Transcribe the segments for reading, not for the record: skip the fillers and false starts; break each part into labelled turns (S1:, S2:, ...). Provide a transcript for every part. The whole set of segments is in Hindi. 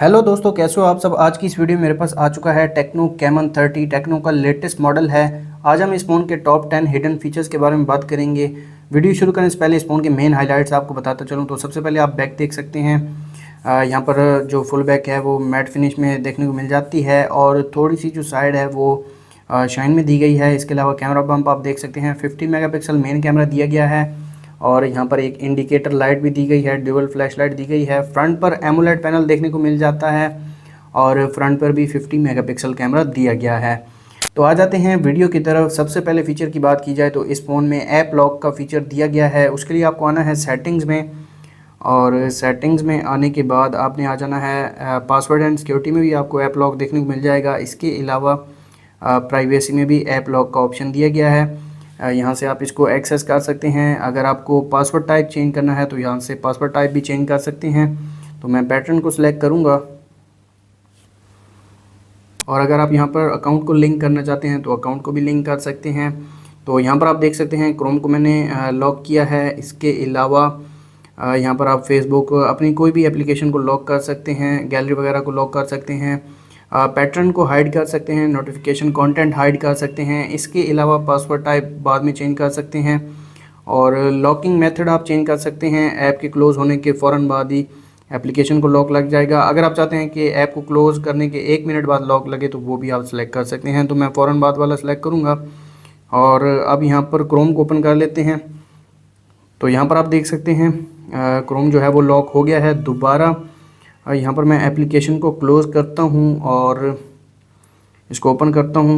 S1: हेलो दोस्तों, कैसे हो आप सब। आज की इस वीडियो में मेरे पास आ चुका है टेक्नो कैमन 30। टेक्नो का लेटेस्ट मॉडल है। आज हम इस फ़ोन के टॉप 10 हिडन फीचर्स के बारे में बात करेंगे। वीडियो शुरू करने से पहले इस फ़ोन के मेन हाइलाइट्स आपको बताता चलूँ तो सबसे पहले आप बैक देख सकते हैं। यहाँ पर जो फुल बैक है वो मैट फिनिश में देखने को मिल जाती है और थोड़ी सी जो साइड है वो शाइन में दी गई है। इसके अलावा कैमरा बम्प आप देख सकते हैं, 50 मेगापिक्सल मेन कैमरा दिया गया है और यहाँ पर एक इंडिकेटर लाइट भी दी गई है, ड्यूअल फ्लैश लाइट दी गई है। फ्रंट पर एमोलेड पैनल देखने को मिल जाता है और फ्रंट पर भी 50 मेगापिक्सल कैमरा दिया गया है। तो आ जाते हैं वीडियो की तरफ। सबसे पहले फ़ीचर की बात की जाए तो इस फ़ोन में ऐप लॉक का फ़ीचर दिया गया है। उसके लिए आपको आना है सेटिंग्स में और सेटिंग्स में आने के बाद आपने आ जाना है पासवर्ड एंड सिक्योरिटी में भी आपको ऐप लॉक देखने को मिल जाएगा। इसके अलावा प्राइवेसी में भी ऐप लॉक का ऑप्शन दिया गया है। यहाँ से आप इसको एक्सेस कर सकते हैं। अगर आपको पासवर्ड टाइप चेंज करना है तो यहाँ से पासवर्ड टाइप भी चेंज कर सकते हैं। तो मैं पैटर्न को सिलेक्ट करूँगा और अगर आप यहाँ पर अकाउंट को लिंक करना चाहते हैं तो अकाउंट को भी लिंक कर सकते हैं। तो यहाँ पर आप देख सकते हैं क्रोम को मैंने लॉक किया है। इसके अलावा यहाँ पर आप फेसबुक अपनी कोई भी एप्लीकेशन को लॉक कर सकते हैं, गैलरी वगैरह को लॉक कर सकते हैं, पैटर्न को हाइड कर सकते हैं, नोटिफिकेशन कंटेंट हाइड कर सकते हैं। इसके अलावा पासवर्ड टाइप बाद में चेंज कर सकते हैं और लॉकिंग मेथड आप चेंज कर सकते हैं। ऐप के क्लोज़ होने के फ़ौरन बाद ही एप्लीकेशन को लॉक लग जाएगा। अगर आप चाहते हैं कि ऐप को क्लोज़ करने के 1 मिनट बाद लॉक लगे तो वो भी आप सेलेक्ट कर सकते हैं। तो मैं फ़ौरन बाद वाला सेलेक्ट करूँगा और अब यहाँ पर क्रोम को ओपन कर लेते हैं। तो यहाँ पर आप देख सकते हैं क्रोम जो है वो लॉक हो गया है दोबारा। यहाँ पर मैं एप्लीकेशन को क्लोज़ करता हूँ और इसको ओपन करता हूँ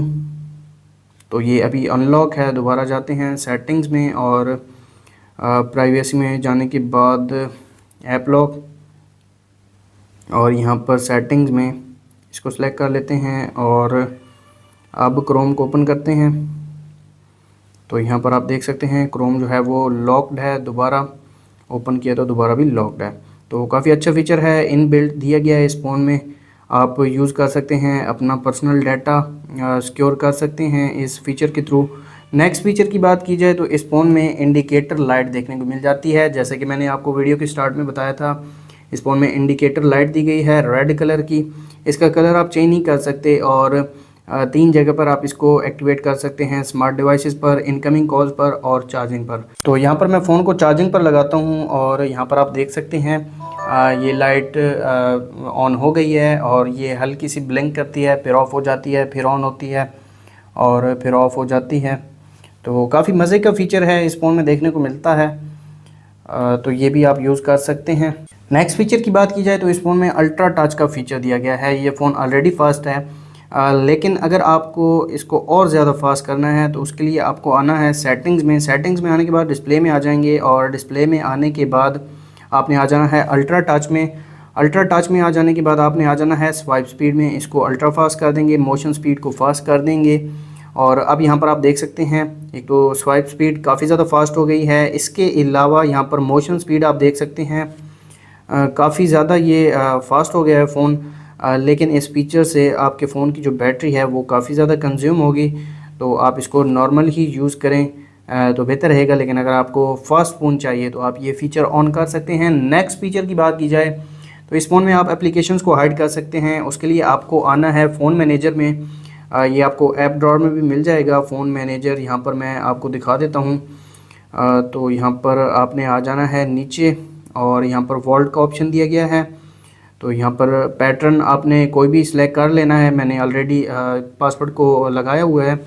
S1: तो ये अभी अनलॉक है। दोबारा जाते हैं सेटिंग्स में और प्राइवेसी में जाने के बाद ऐप लॉक और यहाँ पर सेटिंग्स में इसको सेलेक्ट कर लेते हैं और अब क्रोम को ओपन करते हैं। तो यहाँ पर आप देख सकते हैं क्रोम जो है वो लॉक्ड है। दोबारा ओपन किया तो दोबारा भी लॉक्ड है। तो काफ़ी अच्छा फीचर है, इन बिल्ट दिया गया है इस फ़ोन में। आप यूज़ कर सकते हैं, अपना पर्सनल डाटा सिक्योर कर सकते हैं इस फीचर के थ्रू। नेक्स्ट फीचर की बात की जाए तो इस फ़ोन में इंडिकेटर लाइट देखने को मिल जाती है। जैसे कि मैंने आपको वीडियो के स्टार्ट में बताया था, इस फ़ोन में इंडिकेटर लाइट दी गई है रेड कलर की। इसका कलर आप चेंज नहीं कर सकते और 3 जगह पर आप इसको एक्टिवेट कर सकते हैं, स्मार्ट डिवाइसेस पर, इनकमिंग कॉल्स पर और चार्जिंग पर। तो यहाँ पर मैं फ़ोन को चार्जिंग पर लगाता हूँ और यहाँ पर आप देख सकते हैं ये लाइट ऑन हो गई है और ये हल्की सी ब्लिंक करती है, फिर ऑफ हो जाती है, फिर ऑन होती है और फिर ऑफ हो जाती है। तो काफ़ी मज़े का फ़ीचर है इस फ़ोन में देखने को मिलता है। तो ये भी आप यूज़ कर सकते हैं। नेक्स्ट फीचर की बात की जाए तो इस फ़ोन में अल्ट्रा टच का फीचर दिया गया है। ये फ़ोन ऑलरेडी फास्ट है लेकिन अगर आपको इसको और ज़्यादा फास्ट करना है तो उसके लिए आपको आना है सेटिंग्स में। सेटिंग्स में आने के बाद डिस्प्ले में आ जाएंगे और डिस्प्ले में आने के बाद आपने आ जाना है अल्ट्रा टच में। अल्ट्रा टच में आ जाने के बाद आपने आ जाना है स्वाइप स्पीड में। इसको अल्ट्रा फास्ट कर देंगे, मोशन स्पीड को फास्ट कर देंगे और अब यहाँ पर आप देख सकते हैं एक तो स्वाइप स्पीड काफ़ी ज़्यादा फास्ट हो गई है। इसके अलावा यहाँ पर मोशन स्पीड आप देख सकते हैं काफ़ी ज़्यादा ये फास्ट हो गया है फ़ोन। लेकिन इस फीचर से आपके फ़ोन की जो बैटरी है वो काफ़ी ज़्यादा कंज्यूम होगी। तो आप इसको नॉर्मल ही यूज़ करें तो बेहतर रहेगा। लेकिन अगर आपको फास्ट फ़ोन चाहिए तो आप ये फ़ीचर ऑन कर सकते हैं। नेक्स्ट फीचर की बात की जाए तो इस फ़ोन में आप एप्लीकेशंस को हाइड कर सकते हैं। उसके लिए आपको आना है फ़ोन मैनेजर में। ये आपको ऐप ड्रॉअर में भी मिल जाएगा फ़ोन मैनेजर। यहाँ पर मैं आपको दिखा देता हूँ। तो यहाँ पर आपने आ जाना है नीचे और यहाँ पर वॉल्ट का ऑप्शन दिया गया है। तो यहाँ पर पैटर्न आपने कोई भी सिलेक्ट कर लेना है। मैंने ऑलरेडी पासवर्ड को लगाया हुआ है।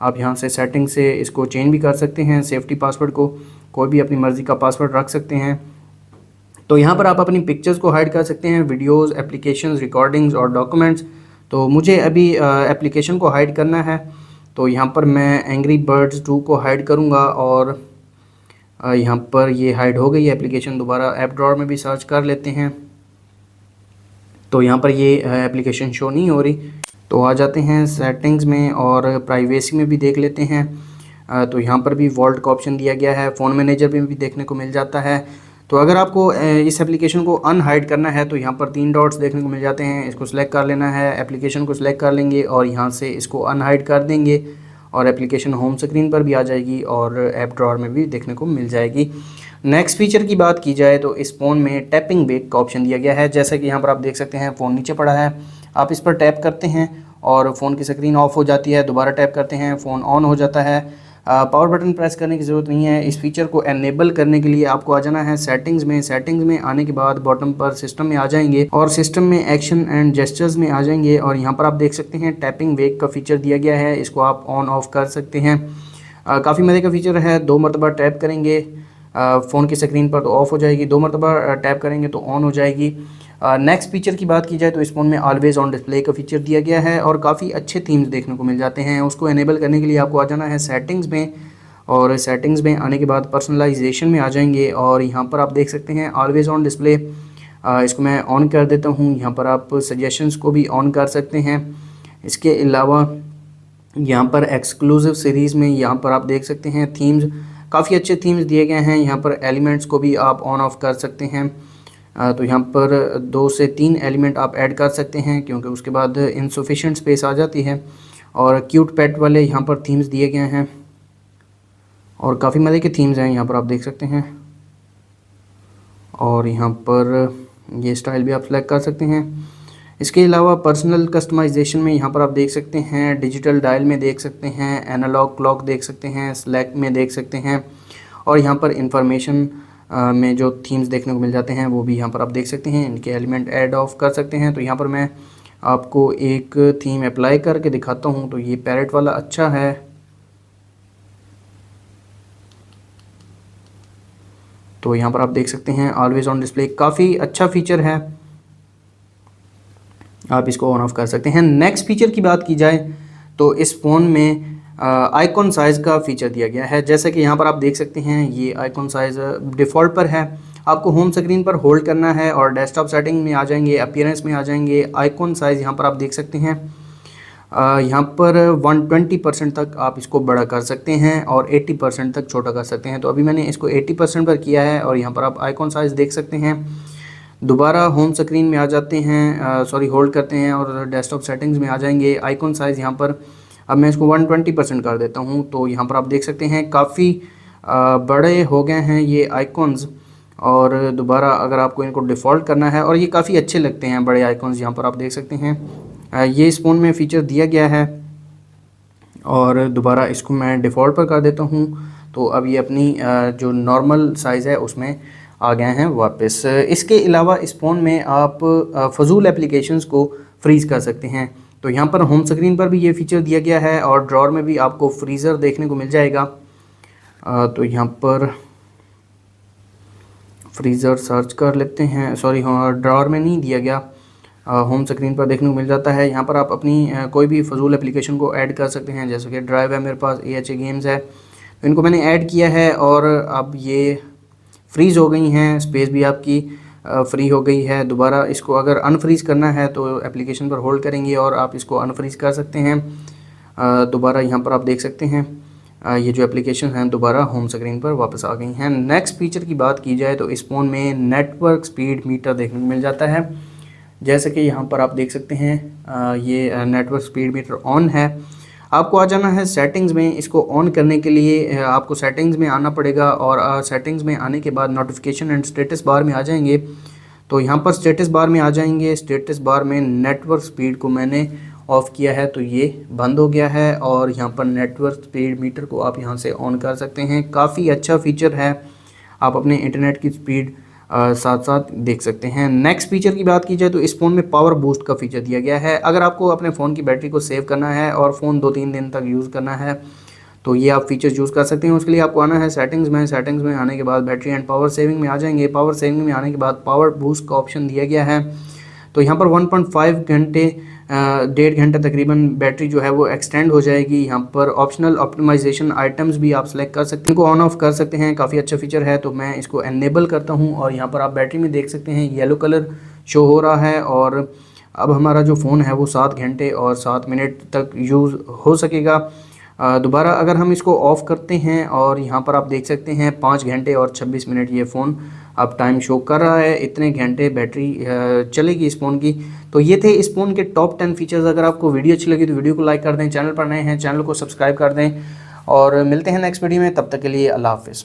S1: आप यहाँ से सेटिंग से इसको चेंज भी कर सकते हैं। सेफ्टी पासवर्ड को कोई भी अपनी मर्ज़ी का पासवर्ड रख सकते हैं। तो यहाँ पर आप अपनी पिक्चर्स को हाइड कर सकते हैं, वीडियोस, एप्लीकेशंस, रिकॉर्डिंग्स और डॉक्यूमेंट्स। तो मुझे अभी एप्लीकेशन को हाइड करना है तो यहाँ पर मैं एंग्री बर्ड्स 2 को हाइड करूँगा और यहाँ पर ये हाइड हो गई है एप्लीकेशन। दोबारा ऐप ड्रॉअर में भी सर्च कर लेते हैं तो यहाँ पर ये एप्लीकेशन शो नहीं हो रही। तो आ जाते हैं सेटिंग्स में और प्राइवेसी में भी देख लेते हैं। तो यहाँ पर भी वॉल्ट का ऑप्शन दिया गया है, फ़ोन मैनेजर में भी देखने को मिल जाता है। तो अगर आपको इस एप्लीकेशन को अनहाइड करना है तो यहाँ पर 3 डॉट्स देखने को मिल जाते हैं। इसको सिलेक्ट कर लेना है, एप्लीकेशन को सिलेक्ट कर लेंगे और यहाँ से इसको अनहाइड कर देंगे और एप्लीकेशन होम स्क्रीन पर भी आ जाएगी और ऐप ड्रॉअर में भी देखने को मिल जाएगी। नेक्स्ट फीचर की बात की जाए तो इस फ़ोन में टैपिंग वेक का ऑप्शन दिया गया है। जैसा कि यहाँ पर आप देख सकते हैं फ़ोन नीचे पड़ा है, आप इस पर टैप करते हैं और फ़ोन की स्क्रीन ऑफ हो जाती है, दोबारा टैप करते हैं फ़ोन ऑन हो जाता है। पावर बटन प्रेस करने की ज़रूरत नहीं है। इस फीचर को एनेबल करने के लिए आपको आ जाना है सेटिंग्स में। सेटिंग्स में आने के बाद बॉटम पर सिस्टम में आ जाएंगे और सिस्टम में एक्शन एंड जेस्चर्स में आ जाएंगे और यहाँ पर आप देख सकते हैं टैपिंग वेक का फीचर दिया गया है, इसको आप ऑन ऑफ कर सकते हैं। काफ़ी मज़े का फीचर है। 2 मरतबा टैप करेंगे फ़ोन की स्क्रीन पर तो ऑफ़ हो जाएगी, 2 मरतबा टैप करेंगे तो ऑन हो जाएगी। नेक्स्ट फीचर की बात की जाए तो इस फ़ोन में ऑलवेज़ ऑन डिस्प्ले का फीचर दिया गया है और काफ़ी अच्छे थीम्स देखने को मिल जाते हैं। उसको एनेबल करने के लिए आपको आ जाना है सेटिंग्स में और सेटिंग्स में आने के बाद पर्सनलाइजेशन में आ जाएंगे और यहाँ पर आप देख सकते हैं ऑलवेज़ ऑन डिस्प्ले। इसको मैं ऑन कर देता हूँ। यहाँ पर आप सजेशंस को भी ऑन कर सकते हैं। इसके अलावा यहाँ पर एक्सक्लूसिव सीरीज़ में यहाँ पर आप देख सकते हैं थीम्स, काफ़ी अच्छे थीम्स दिए गए हैं। यहाँ पर एलिमेंट्स को भी आप ऑन ऑफ कर सकते हैं। तो यहाँ पर 2 से 3 एलिमेंट आप ऐड कर सकते हैं क्योंकि उसके बाद इनसफिशिएंट स्पेस आ जाती है। और क्यूट पेट वाले यहाँ पर थीम्स दिए गए हैं और काफ़ी मज़े के थीम्स हैं, यहाँ पर आप देख सकते हैं। और यहाँ पर ये स्टाइल भी आप सेलेक्ट कर सकते हैं। इसके अलावा पर्सनल कस्टमाइजेशन में यहाँ पर आप देख सकते हैं डिजिटल डायल में देख सकते हैं, एनालॉग क्लॉक देख सकते हैं, स्लैक में देख सकते हैं और यहाँ पर इंफॉर्मेशन में जो थीम्स देखने को मिल जाते हैं वो भी यहाँ पर आप देख सकते हैं। इनके एलिमेंट ऐड ऑफ कर सकते हैं। तो यहाँ पर मैं आपको एक थीम अप्लाई करके दिखाता हूँ। तो ये पैरेट वाला अच्छा है। तो यहाँ पर आप देख सकते हैं ऑलवेज ऑन डिस्प्ले काफ़ी अच्छा फीचर है, आप इसको ऑन ऑफ कर सकते हैं। नेक्स्ट फीचर की बात की जाए तो इस फ़ोन में आइकॉन साइज़ का फीचर दिया गया है। जैसे कि यहाँ पर आप देख सकते हैं ये आइकॉन साइज़ डिफ़ॉल्ट पर है। आपको होम स्क्रीन पर होल्ड करना है और डेस्कटॉप सेटिंग में आ जाएंगे, अपीयरेंस में आ जाएंगे। आइकॉन साइज़ यहाँ पर आप देख सकते हैं यहाँ पर 120% तक आप इसको बड़ा कर सकते हैं और 80% तक छोटा कर सकते हैं। तो अभी मैंने इसको 80% पर किया है और यहाँ पर आप आइकॉन साइज़ देख सकते हैं। दोबारा होम स्क्रीन में आ जाते हैं, सॉरी होल्ड करते हैं और डेस्कटॉप सेटिंग्स में आ जाएंगे। आइकॉन साइज़ यहाँ पर अब मैं इसको 120% कर देता हूँ। तो यहाँ पर आप देख सकते हैं काफ़ी बड़े हो गए हैं ये आइकॉन्स। और दोबारा अगर आपको इनको डिफ़ॉल्ट करना है, और ये काफ़ी अच्छे लगते हैं बड़े आइकॉन्स, यहाँ पर आप देख सकते हैं ये इस फ़ोन में फ़ीचर दिया गया है। और दोबारा इसको मैं डिफ़ॉल्ट पर कर देता हूँ। तो अब ये अपनी जो नॉर्मल साइज़ है उसमें आ गए हैं वापस। इसके अलावा इस फ़ोन में आप फजूल एप्लीकेशंस को फ्रीज़ कर सकते हैं। तो यहाँ पर होम स्क्रीन पर भी ये फीचर दिया गया है और ड्रॉर में भी आपको फ्रीज़र देखने को मिल जाएगा। तो यहाँ पर फ्रीज़र सर्च कर लेते हैं, सॉरी ड्रॉर में नहीं दिया गया, होम स्क्रीन पर देखने को मिल जाता है। यहाँ पर आप अपनी कोई भी फजूल एप्लीकेशन को ऐड कर सकते हैं। जैसे कि ड्राइव है मेरे पास, AHA गेम्स है, तो इनको मैंने ऐड किया है और अब ये फ्रीज़ हो गई हैं, स्पेस भी आपकी फ्री हो गई है। दोबारा इसको अगर अनफ्रीज़ करना है तो एप्लीकेशन पर होल्ड करेंगे और आप इसको अनफ्रीज़ कर सकते हैं। दोबारा यहाँ पर आप देख सकते हैं ये जो एप्लीकेशन हैं दोबारा होम स्क्रीन पर वापस आ गई हैं। नेक्स्ट फीचर की बात की जाए तो इस फ़ोन में नेटवर्क स्पीड मीटर देखने को मिल जाता है। जैसे कि यहाँ पर आप देख सकते हैं ये नेटवर्क स्पीड मीटर ऑन है। आपको आ जाना है सेटिंग्स में। इसको ऑन करने के लिए आपको सेटिंग्स में आना पड़ेगा और सेटिंग्स में आने के बाद नोटिफिकेशन एंड स्टेटस बार में आ जाएंगे। तो यहाँ पर स्टेटस बार में आ जाएंगे। स्टेटस बार में नेटवर्क स्पीड को मैंने ऑफ़ किया है तो ये बंद हो गया है और यहाँ पर नेटवर्क स्पीड मीटर को आप यहाँ से ऑन कर सकते हैं। काफ़ी अच्छा फीचर है, आप अपने इंटरनेट की स्पीड साथ साथ देख सकते हैं। नेक्स्ट फीचर की बात की जाए तो इस फ़ोन में पावर बूस्ट का फीचर दिया गया है। अगर आपको अपने फ़ोन की बैटरी को सेव करना है और फ़ोन 2-3 दिन तक यूज़ करना है तो ये आप फीचर यूज़ कर सकते हैं। उसके लिए आपको आना है सेटिंग्स में। सेटिंग्स में आने के बाद बैटरी एंड पावर सेविंग में आ जाएंगे। पावर सेविंग में आने के बाद पावर बूस्ट का ऑप्शन दिया गया है। तो यहाँ पर 1.5 घंटे 1.5 घंटे तकरीबन बैटरी जो है वो एक्सटेंड हो जाएगी। यहाँ पर ऑप्शनल ऑप्टिमाइजेशन आइटम्स भी आप सेलेक्ट कर सकते हैं, इनको ऑन ऑफ कर सकते हैं। काफ़ी अच्छा फीचर है तो मैं इसको एनेबल करता हूँ और यहाँ पर आप बैटरी में देख सकते हैं येलो कलर शो हो रहा है। और अब हमारा जो फ़ोन है वो 7 घंटे और 7 मिनट तक यूज़ हो सकेगा। दोबारा अगर हम इसको ऑफ़ करते हैं और यहाँ पर आप देख सकते हैं 5 घंटे और 26 मिनट ये फ़ोन अब टाइम शो कर रहा है। इतने घंटे बैटरी चलेगी इस फ़ोन की। तो ये थे इस फ़ोन के टॉप 10 फीचर्स। अगर आपको वीडियो अच्छी लगी तो वीडियो को लाइक कर दें, चैनल पर नए हैं चैनल को सब्सक्राइब कर दें और मिलते हैं नेक्स्ट वीडियो में। तब तक के लिए अल्लाह हाफ़िज़।